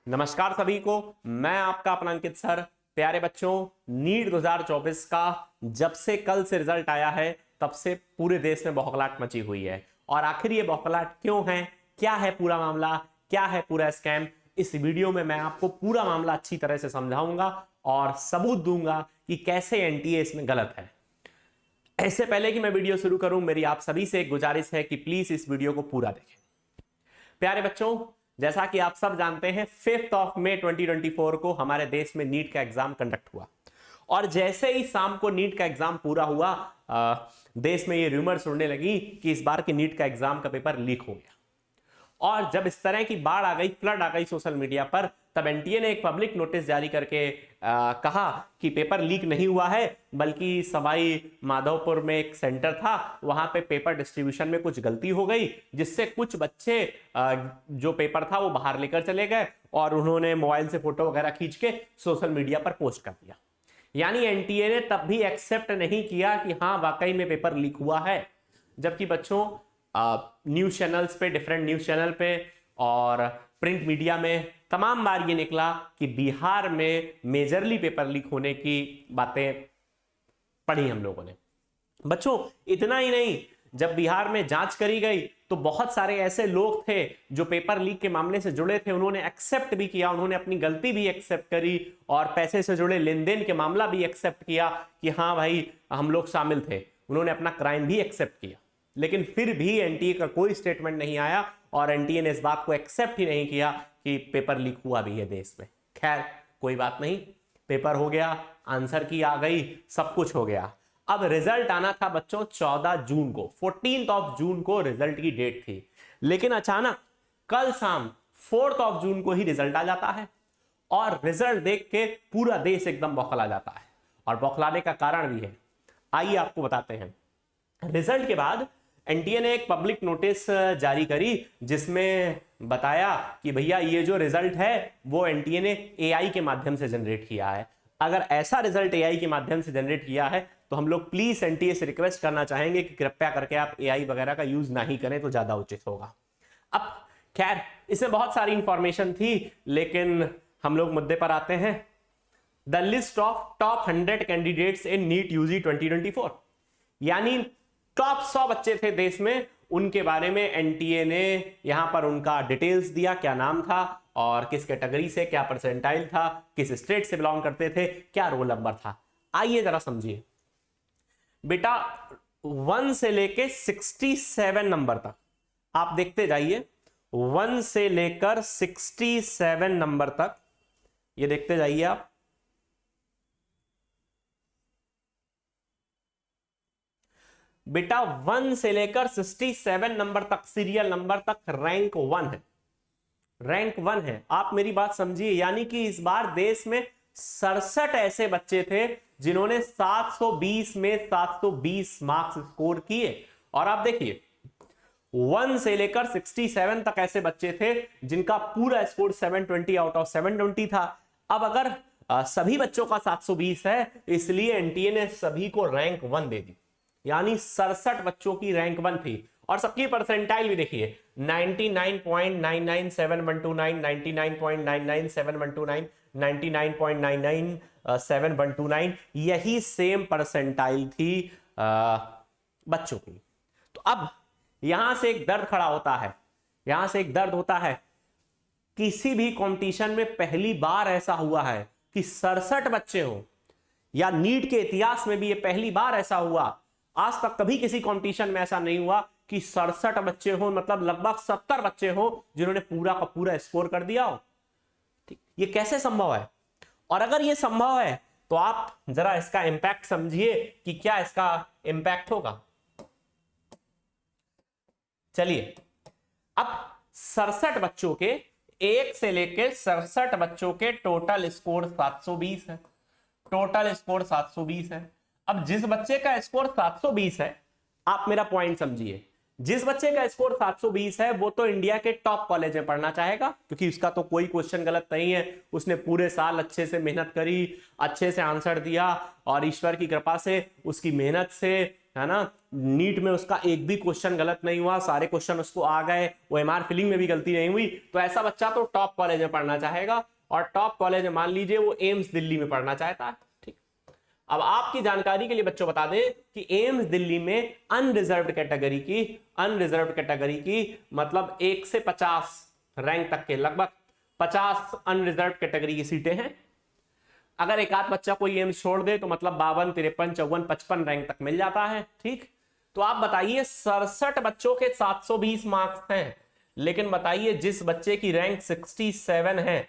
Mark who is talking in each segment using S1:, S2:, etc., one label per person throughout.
S1: नमस्कार सभी को, मैं आपका अपना अंकित सर। प्यारे बच्चों, नीट 2024 का जब से कल से रिजल्ट आया है तब से पूरे देश में बौखलाहट मची हुई है। और आखिर ये बौखलाहट क्यों है, क्या है पूरा मामला, क्या है पूरा स्कैम, इस वीडियो में मैं आपको पूरा मामला अच्छी तरह से समझाऊंगा और सबूत दूंगा कि कैसे एनटीए इसमें गलत है। इससे पहले कि मैं वीडियो शुरू करूं, मेरी आप सभी से एक गुजारिश है कि प्लीज इस वीडियो को पूरा देखें। प्यारे बच्चों, जैसा कि आप सब जानते हैं 5 मई 2024 को हमारे देश में नीट का एग्जाम कंडक्ट हुआ और जैसे ही शाम को नीट का एग्जाम पूरा हुआ, देश में ये रूमर्स उड़ने लगी कि इस बार के नीट का एग्जाम का पेपर लीक हो गया। और जब इस तरह की बाढ़ आ गई, फ्लड आ गई सोशल मीडिया पर, तब एनटीए ने एक पब्लिक नोटिस जारी करके कहा कि पेपर लीक नहीं हुआ है, बल्कि सवाई माधोपुर में एक सेंटर था, वहां पे पेपर डिस्ट्रीब्यूशन में कुछ गलती हो गई, जिससे कुछ बच्चे जो पेपर था वो बाहर लेकर चले गए और उन्होंने मोबाइल से फोटो वगैरह खींच के सोशल मीडिया पर पोस्ट कर दिया। यानी एनटीए ने तब भी एक्सेप्ट नहीं किया कि हाँ वाकई में पेपर लीक हुआ है। जबकि बच्चों, न्यूज चैनल्स पे, डिफरेंट न्यूज चैनल पे और प्रिंट मीडिया में तमाम बार ये निकला कि बिहार में मेजरली पेपर लीक होने की बातें पढ़ी हम लोगों ने। बच्चों, इतना ही नहीं, जब बिहार में जांच करी गई तो बहुत सारे ऐसे लोग थे जो पेपर लीक के मामले से जुड़े थे, उन्होंने एक्सेप्ट भी किया, उन्होंने अपनी गलती भी एक्सेप्ट करी और पैसे से जुड़े लेन देन के मामला भी एक्सेप्ट किया कि हाँ भाई हम लोग शामिल थे, उन्होंने अपना क्राइम भी एक्सेप्ट किया। लेकिन फिर भी एनटीए का कोई स्टेटमेंट नहीं आया और एनटीए ने इस बात को एक्सेप्ट ही नहीं किया कि पेपर लीक हुआ भी है देश में। खैर कोई बात नहीं, पेपर हो गया, आंसर की आ गई, सब कुछ हो गया। अब रिजल्ट आना था बच्चों 14 जून को, 14 जून को रिजल्ट की डेट थी। लेकिन अचानक कल शाम 4 जून को ही रिजल्ट आ जाता है और रिजल्ट देख के पूरा देश एकदम बौखला जाता है। और बौखलाने का कारण भी है, आइए आपको बताते हैं। रिजल्ट के बाद एनटीए ने एक पब्लिक नोटिस जारी करी जिसमें बताया कि भैया ये जो रिजल्ट है वो एनटीए ने एआई के माध्यम से जनरेट किया है। अगर ऐसा रिजल्ट एआई के माध्यम से जनरेट किया है तो हम लोग प्लीज एनटीए से रिक्वेस्ट करना चाहेंगे कि कृपया करके आप एआई वगैरह का यूज ना ही करें तो ज्यादा उचित होगा। अब खैर, इसमें बहुत सारी इंफॉर्मेशन थी, लेकिन हम लोग मुद्दे पर आते हैं। The list of top 100 candidates in NEET UG 2024, यानी टॉप 100 बच्चे थे देश में, उनके बारे में एनटीए ने यहां पर उनका डिटेल्स दिया, क्या नाम था और किस कैटेगरी से, क्या परसेंटाइल था, किस स्टेट से बिलोंग करते थे, क्या रोल नंबर था। आइए जरा समझिए बेटा, 1 से लेके 67 नंबर तक आप देखते जाइए। 1 से लेकर 67 नंबर तक ये देखते जाइए आप। बेटा 1 से लेकर 67 नंबर तक, सीरियल नंबर तक रैंक 1 है, रैंक 1 है। आप मेरी बात समझिए, यानी कि इस बार देश में 67 ऐसे बच्चे थे जिन्होंने 720 में 720 मार्क्स स्कोर किए। और आप देखिए 1 से लेकर 67 तक ऐसे बच्चे थे जिनका पूरा स्कोर 720 आउट ऑफ 720 था। अब अगर सभी बच्चों का 720 है, इसलिए एनटीए ने सभी को रैंक 1 दे दी, यानी 67 बच्चों की रैंक 1 थी। और सबकी परसेंटाइल भी देखिए, 99.997129, 99.997129, 99.997129, यही सेम परसेंटाइल थी बच्चों की। तो अब यहां से एक दर्द खड़ा होता है, यहां से एक दर्द होता है। किसी भी कंपटीशन में पहली बार ऐसा हुआ है कि 67 बच्चे हो, या नीट के इतिहास में भी ये पहली बार ऐसा हुआ। आज तक कभी किसी कंपटीशन में ऐसा नहीं हुआ कि 67 बच्चे हो, मतलब लगभग 70 बच्चे हो जिन्होंने पूरा का पूरा स्कोर कर दिया हो। ठीक, ये कैसे संभव है? और अगर ये संभव है तो आप जरा इसका इंपैक्ट समझिए कि क्या इसका इंपैक्ट होगा। चलिए, अब 67 बच्चों के, 1 से लेकर 67 बच्चों के टोटल स्कोर 720 है, टोटल स्कोर 720 है। अब जिस बच्चे का स्कोर 720 है, आप मेरा पॉइंट समझिए, जिस बच्चे का स्कोर 720 है वो तो इंडिया के टॉप कॉलेज में पढ़ना चाहेगा, क्योंकि उसका तो कोई क्वेश्चन गलत नहीं है, उसने पूरे साल अच्छे से मेहनत करी, अच्छे से आंसर दिया और ईश्वर की कृपा से, उसकी मेहनत से है ना, नीट में उसका एक भी क्वेश्चन गलत नहीं हुआ, सारे क्वेश्चन उसको आ गए, ओएमआर फिलिंग में भी गलती नहीं हुई, तो ऐसा बच्चा तो टॉप कॉलेज में पढ़ना चाहेगा, और टॉप कॉलेज में मान लीजिए वो एम्स दिल्ली में पढ़ना चाहता है। ठीक, अब आपकी जानकारी के लिए बच्चों बता दें कि एम्स दिल्ली में अनरिजर्व्ड कैटेगरी की मतलब 1 से 50 रैंक तक के लगभग 50 अनरिजर्व्ड कैटेगरी की सीटें हैं। अगर एक आध बच्चा कोई एम्स छोड़ दे तो मतलब 52, 53, 54, 55 रैंक तक मिल जाता है। ठीक, तो आप बताइए 67 बच्चों के 720 मार्क्स हैं, लेकिन बताइए जिस बच्चे की रैंक 67 है,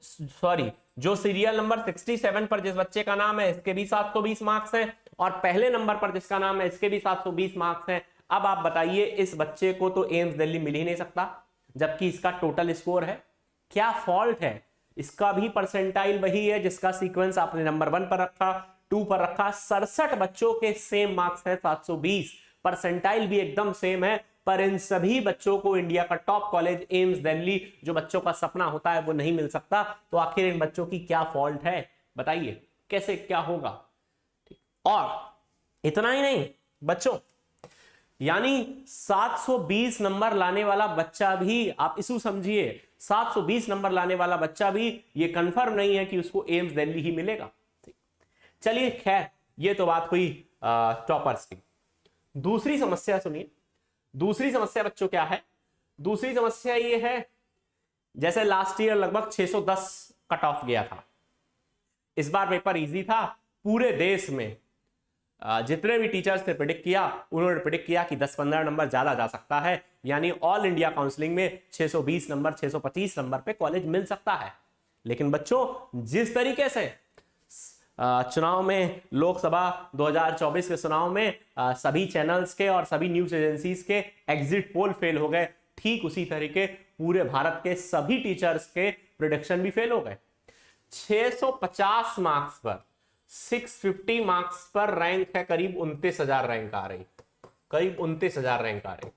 S1: सॉरी, जो सीरियल नंबर 67 पर जिस बच्चे का नाम है इसके भी 720 मार्क्स हैं, और पहले नंबर पर जिसका नाम है इसके भी 720 मार्क्स हैं। अब आप बताइए इस बच्चे को तो एम्स दिल्ली मिल ही नहीं सकता, जबकि इसका टोटल स्कोर है। क्या फॉल्ट है? इसका भी परसेंटाइल वही है जिसका सीक्वेंस आपने नंबर 1 पर रखा, 2 पर रखा। 67 बच्चों के सेम मार्क्स हैं 720, परसेंटाइल भी एकदम सेम है, पर इन सभी बच्चों को इंडिया का टॉप कॉलेज एम्स दिल्ली जो बच्चों का सपना होता है वो नहीं मिल सकता। तो आखिर इन बच्चों की क्या फॉल्ट है, बताइए कैसे क्या होगा। और इतना ही नहीं बच्चों, यानी 720 नंबर लाने वाला बच्चा भी, आप इशू समझिए, 720 नंबर लाने वाला बच्चा भी ये कंफर्म नहीं है कि उसको एम्स दिल्ली ही मिलेगा। चलिए खैर, ये तो बात हुई टॉपर्स की। दूसरी समस्या सुनिए। दूसरी समस्या बच्चों क्या है? दूसरी समस्या ये है, जैसे लास्ट ईयर लगभग 610 कट ऑफ गया था, इस बार पेपर इजी था। पूरे देश में जितने भी टीचर्स ने प्रेडिक्ट किया, उन्होंने प्रेडिक्ट किया कि 10-15 नंबर ज्यादा जा सकता है, यानी ऑल इंडिया काउंसलिंग में 620 नंबर, 625 नंबर पे कॉलेज मिल सकता है। लेकिन बच्चों जिस तरीके से चुनाव में, लोकसभा 2024 के चुनाव में सभी चैनल्स के और सभी न्यूज एजेंसीज के एग्जिट पोल फेल हो गए, ठीक उसी तरीके पूरे भारत के सभी टीचर्स के प्रेडिक्शन भी फेल हो गए। 650 मार्क्स पर, 650 मार्क्स पर रैंक है करीब 29,000 रैंक आ रही, करीब 29,000 रैंक आ रही।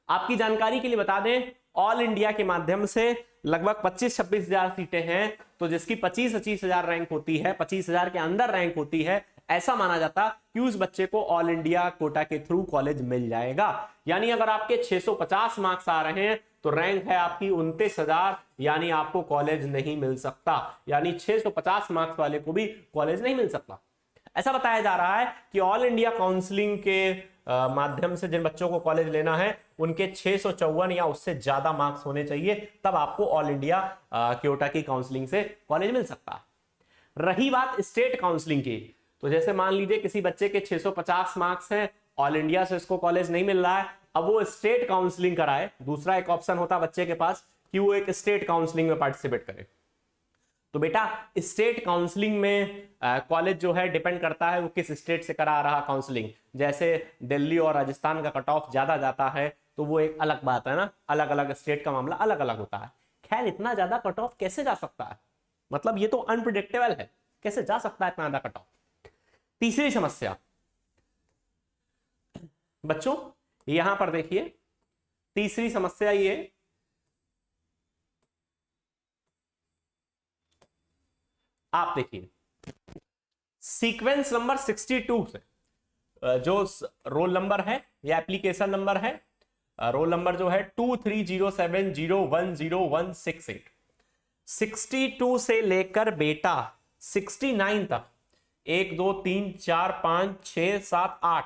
S1: आपकी जानकारी के लिए बता दें, ऑल इंडिया के माध्यम से लगभग 25-26 हजार सीटें हैं, तो जिसकी 25-25 हजार रैंक होती है, 25,000 के अंदर रैंक होती है, ऐसा माना जाता कि उस बच्चे को ऑल इंडिया कोटा के थ्रू कॉलेज मिल जाएगा। यानी अगर आपके 650 मार्क्स आ रहे हैं तो रैंक है आपकी 29,000, यानी आपको कॉलेज नहीं मिल सकता, यानी 650 मार्क्स वाले को भी कॉलेज नहीं मिल सकता। ऐसा बताया जा रहा है कि ऑल इंडिया काउंसलिंग के माध्यम से जिन बच्चों को कॉलेज लेना है उनके 654 या उससे ज्यादा मार्क्स होने चाहिए, तब आपको ऑल इंडिया क्योटा की काउंसलिंग से कॉलेज मिल सकता है। रही बात स्टेट काउंसलिंग की, तो जैसे मान लीजिए किसी बच्चे के 650 मार्क्स हैं, ऑल इंडिया से इसको कॉलेज नहीं मिल रहा है, अब वो स्टेट काउंसलिंग कराए। दूसरा एक ऑप्शन होता है बच्चे के पास कि वो एक स्टेट काउंसलिंग में पार्टिसिपेट करे। तो बेटा स्टेट काउंसलिंग में कॉलेज जो है डिपेंड करता है वो किस स्टेट से करा रहा काउंसलिंग। जैसे दिल्ली और राजस्थान का कट ऑफ ज्यादा जाता है तो वो एक अलग बात है ना, अलग अलग स्टेट का मामला अलग अलग होता है। खैर इतना ज्यादा कट ऑफ कैसे जा सकता है, मतलब ये तो अनप्रिडिक्टेबल है, कैसे जा सकता है इतना ज्यादा कट ऑफ। तीसरी समस्या बच्चों यहां पर देखिए, तीसरी समस्या ये, आप देखिए सीक्वेंस नंबर 62 से जो रोल नंबर है या एप्लीकेशन नंबर है, रोल नंबर जो है 2307010168, 62 से लेकर बेटा 69 तक, 1 2 3 4 5 6 7 8,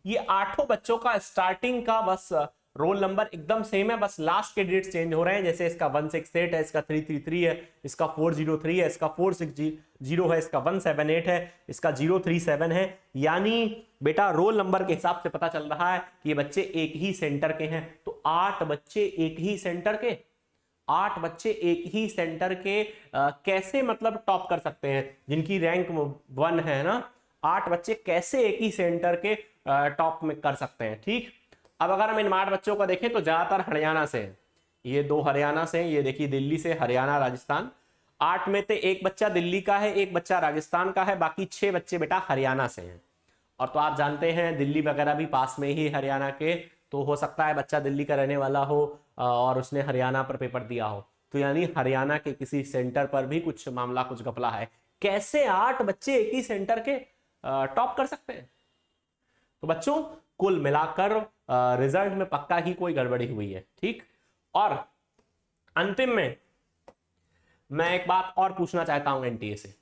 S1: ये आठों बच्चों का स्टार्टिंग का बस रोल नंबर एकदम सेम है, बस लास्ट के डेट चेंज हो रहे हैं। जैसे इसका 168 है, इसका 333 है, इसका 403 है, इसका 460 है, इसका 178 है, इसका 037 है। यानी बेटा रोल नंबर के हिसाब से पता चल रहा है कि ये बच्चे एक ही सेंटर के हैं। तो 8 बच्चे एक ही सेंटर के, 8 बच्चे एक ही सेंटर के कैसे मतलब टॉप कर सकते हैं, जिनकी रैंक 1 है ना, 8 बच्चे कैसे एक ही सेंटर के टॉप में कर सकते हैं। ठीक, अब अगर हम इन 8 बच्चों को देखें तो ज्यादातर हरियाणा से हैं, ये 2 हरियाणा से हैं, ये देखिए दिल्ली से, हरियाणा, राजस्थान। 8 में से एक बच्चा दिल्ली का है, एक बच्चा राजस्थान का है, बाकी 6 बच्चे बेटा हरियाणा से हैं। और तो आप जानते हैं दिल्ली वगैरह भी पास में ही हरियाणा के, तो हो सकता है बच्चा दिल्ली का रहने वाला हो और उसने हरियाणा पर पेपर दिया हो, तो यानी हरियाणा के किसी सेंटर पर भी कुछ मामला, कुछ घपला है। कैसे 8 बच्चे एक ही सेंटर के टॉप कर सकते हैं? तो बच्चों कुल मिलाकर रिजल्ट में पक्का ही कोई गड़बड़ी हुई है। ठीक, और अंतिम में मैं एक बात और पूछना चाहता हूं एनटीए से,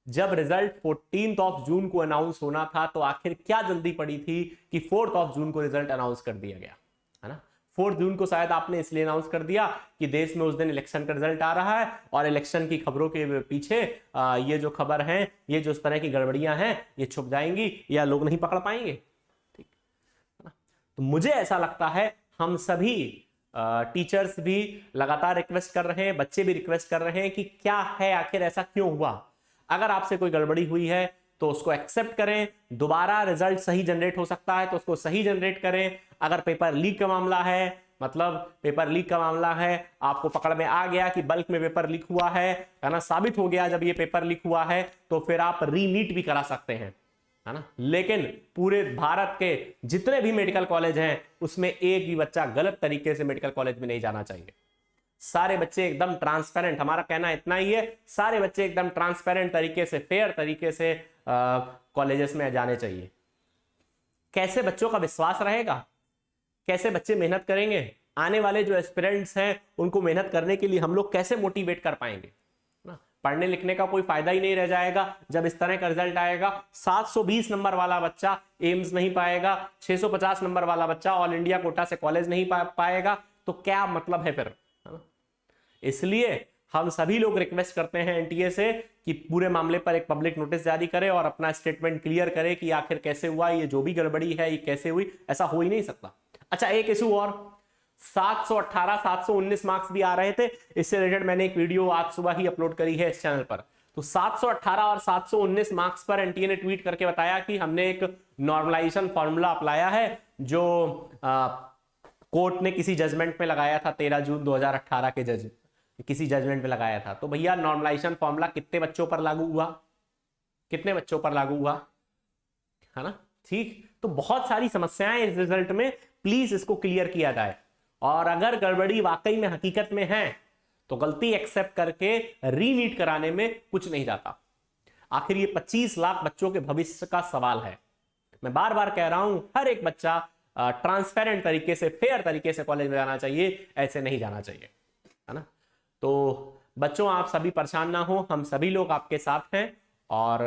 S1: जब रिजल्ट 14 जून को अनाउंस होना था तो आखिर क्या जल्दी पड़ी थी कि 4 जून को रिजल्ट अनाउंस कर दिया गया, है ना। 4 जून को शायद आपने इसलिए अनाउंस कर दिया कि देश में उस दिन इलेक्शन का रिजल्ट आ रहा है और इलेक्शन की खबरों के पीछे ये जो खबर है, ये जो इस तरह की गड़बड़ियां हैं, ये छुप जाएंगी या लोग नहीं पकड़ पाएंगे। ठीक है ना, तो मुझे ऐसा लगता है हम सभी टीचर्स भी लगातार रिक्वेस्ट कर रहे हैं, बच्चे भी रिक्वेस्ट कर रहे हैं कि क्या है आखिर, ऐसा क्यों हुआ। अगर आपसे कोई गड़बड़ी हुई है तो उसको एक्सेप्ट करें, दोबारा रिजल्ट सही जनरेट हो सकता है तो उसको सही जनरेट करें। अगर पेपर लीक का मामला है, मतलब पेपर लीक का मामला है, आपको पकड़ में आ गया कि बल्क में पेपर लीक हुआ है ना, साबित हो गया जब ये पेपर लीक हुआ है, तो फिर आप रीनीट भी करा सकते हैं, है ना। लेकिन पूरे भारत के जितने भी मेडिकल कॉलेज हैं उसमें एक भी बच्चा गलत तरीके से मेडिकल कॉलेज में नहीं जाना चाहिए। सारे बच्चे एकदम ट्रांसपेरेंट, हमारा कहना इतना ही है, सारे बच्चे एकदम ट्रांसपेरेंट तरीके से, फेयर तरीके से कॉलेजेस में जाने चाहिए। कैसे बच्चों का विश्वास रहेगा, कैसे बच्चे मेहनत करेंगे, आने वाले जो एस्पिरेंट्स हैं उनको मेहनत करने के लिए हम लोग कैसे मोटिवेट कर पाएंगे ना। पढ़ने लिखने का कोई फायदा ही नहीं रह जाएगा जब इस तरह का रिजल्ट आएगा। 720 नंबर वाला बच्चा एम्स नहीं पाएगा, 650 नंबर वाला बच्चा ऑल इंडिया कोटा से कॉलेज नहीं पाएगा, तो क्या मतलब है फिर, है ना। इसलिए हम सभी लोग रिक्वेस्ट करते हैं एनटीए से कि पूरे मामले पर एक पब्लिक नोटिस जारी करे और अपना स्टेटमेंट क्लियर करे कि आखिर कैसे हुआ, ये जो भी गड़बड़ी है ये कैसे हुई, ऐसा हो ही नहीं सकता। अच्छा, एक इशू और, 718 719 मार्क्स भी आ रहे थे, इससे रिलेटेड मैंने एक वीडियो आज सुबह ही अपलोड करी है इस चैनल पर। तो 718 और 719 मार्क्स पर एनटीए ने ट्वीट करके बताया कि हमने एक नॉर्मलाइजेशन फॉर्मूला अपनाया है जो कोर्ट ने किसी जजमेंट में लगाया था, 13 जून 2018 के किसी जजमेंट में लगाया था। तो भैया नॉर्मलाइजेशन फॉर्मूला कितने बच्चों पर लागू हुआ, कितने बच्चों पर लागू हुआ, है ना। ठीक, तो बहुत सारी समस्याएं इस रिजल्ट में, प्लीज इसको क्लियर किया जाए। और अगर गड़बड़ी वाकई में हकीकत में है तो गलती एक्सेप्ट करके रीनीट कराने में कुछ नहीं जाता। आखिर ये 25 लाख बच्चों के भविष्य का सवाल है। मैं बार बार कह रहा हूं, हर एक बच्चा ट्रांसपेरेंट तरीके से, फेयर तरीके से कॉलेज में जाना चाहिए, ऐसे नहीं जाना चाहिए, है ना। तो बच्चों आप सभी परेशान ना हो, हम सभी लोग आपके साथ हैं और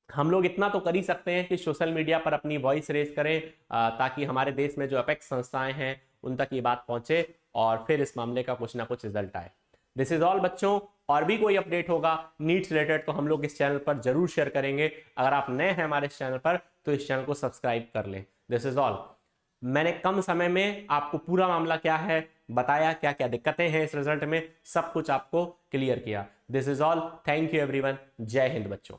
S1: हम लोग इतना तो कर ही सकते हैं कि सोशल मीडिया पर अपनी वॉइस रेज करें ताकि हमारे देश में जो अपेक्स संस्थाएं हैं उन तक ये बात पहुंचे और फिर इस मामले का कुछ ना कुछ रिजल्ट आए। दिस इज ऑल बच्चों, और भी कोई अपडेट होगा नीट से रिलेटेड तो हम लोग इस चैनल पर जरूर शेयर करेंगे। अगर आप नए हैं हमारे इस चैनल पर तो इस चैनल को सब्सक्राइब कर लें। दिस इज ऑल, मैंने कम समय में आपको पूरा मामला क्या है बताया, क्या क्या दिक्कतें हैं इस रिजल्ट में, सब कुछ आपको क्लियर किया। This is all, thank you everyone, जय हिंद बच्चों।